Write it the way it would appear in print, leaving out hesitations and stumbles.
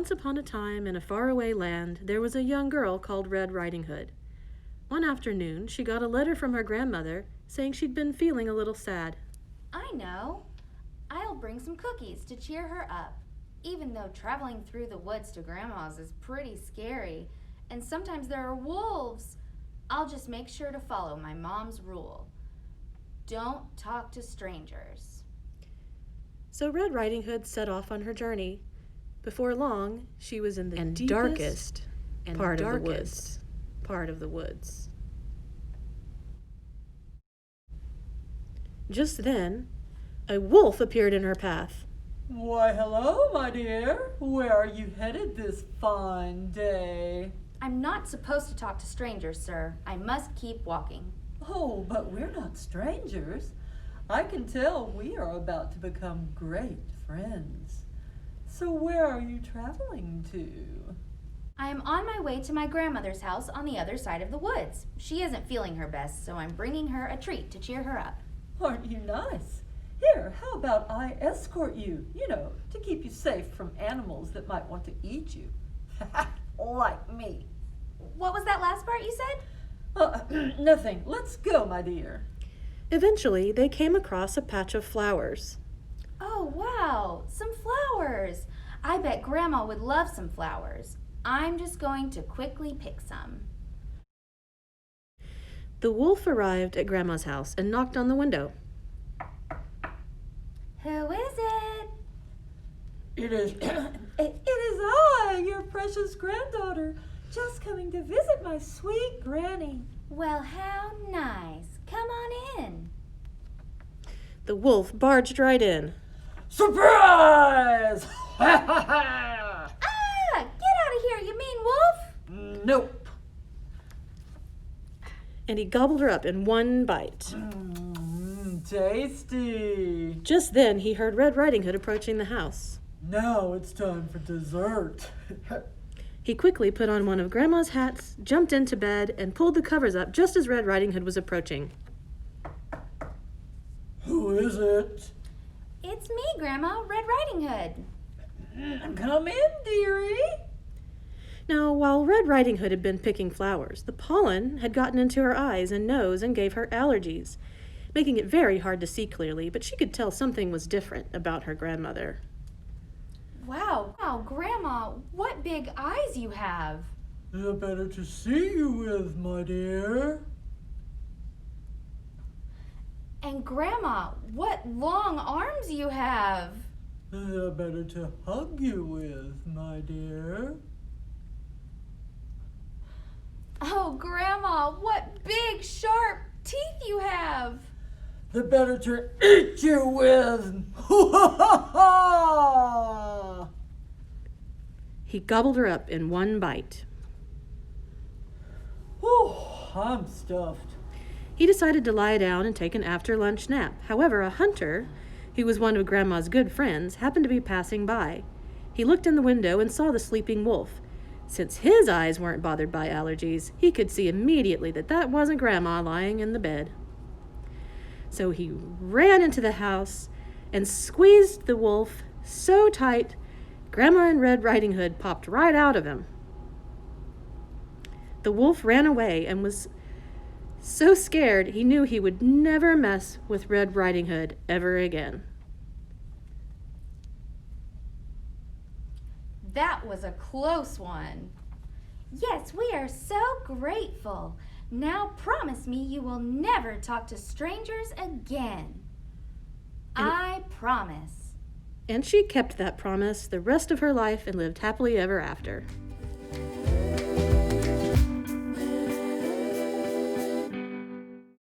Once upon a time, in a faraway land, there was a young girl called Red Riding Hood. One afternoon, she got a letter from her grandmother saying she'd been feeling a little sad. I know. I'll bring some cookies to cheer her up. Even though traveling through the woods to Grandma's is pretty scary, and sometimes there are wolves, I'll just make sure to follow my mom's rule. Don't talk to strangers. So Red Riding Hood set off on her journey. Before long, she was in the darkest part of the woods. Just then, a wolf appeared in her path. Why, hello, my dear. Where are you headed this fine day? I'm not supposed to talk to strangers, sir. I must keep walking. Oh, but we're not strangers. I can tell we are about to become great friends. So where are you traveling to? I am on my way to my grandmother's house on the other side of the woods. She isn't feeling her best, so I'm bringing her a treat to cheer her up. Aren't you nice? Here, how about I escort you, to keep you safe from animals that might want to eat you. Like me. What was that last part you said? Nothing. Let's go, my dear. Eventually, they came across a patch of flowers. Oh, wow, some flowers. I bet Grandma would love some flowers. I'm just going to quickly pick some. The wolf arrived at Grandma's house and knocked on the window. Who is it? It is I, your precious granddaughter, just coming to visit my sweet granny. Well, how nice. Come on in. The wolf barged right in. Surprise! Ah! Get out of here, you mean wolf? Nope. And he gobbled her up in one bite. Tasty. Just then, he heard Red Riding Hood approaching the house. Now it's time for dessert. He quickly put on one of Grandma's hats, jumped into bed, and pulled the covers up just as Red Riding Hood was approaching. Who is it? It's me, Grandma, Red Riding Hood. Come in, dearie. Now, while Red Riding Hood had been picking flowers, the pollen had gotten into her eyes and nose and gave her allergies, making it very hard to see clearly, but she could tell something was different about her grandmother. Wow, Grandma, what big eyes you have. The better to see you with, my dear. And Grandma, what long arms you have. The better to hug you with, my dear. Oh, Grandma, what big, sharp teeth you have. The better to eat you with. He gobbled her up in one bite. Oh, I'm stuffed. He decided to lie down and take an after-lunch nap. However, a hunter, who was one of Grandma's good friends, happened to be passing by. He looked in the window and saw the sleeping wolf. Since his eyes weren't bothered by allergies, he could see immediately that that wasn't Grandma lying in the bed. So he ran into the house and squeezed the wolf so tight, Grandma and Red Riding Hood popped right out of him. The wolf ran away and was so scared he knew he would never mess with Red Riding Hood ever again. That was a close one. Yes, we are so grateful. Now promise me you will never talk to strangers again. I promise. And she kept that promise the rest of her life and lived happily ever after.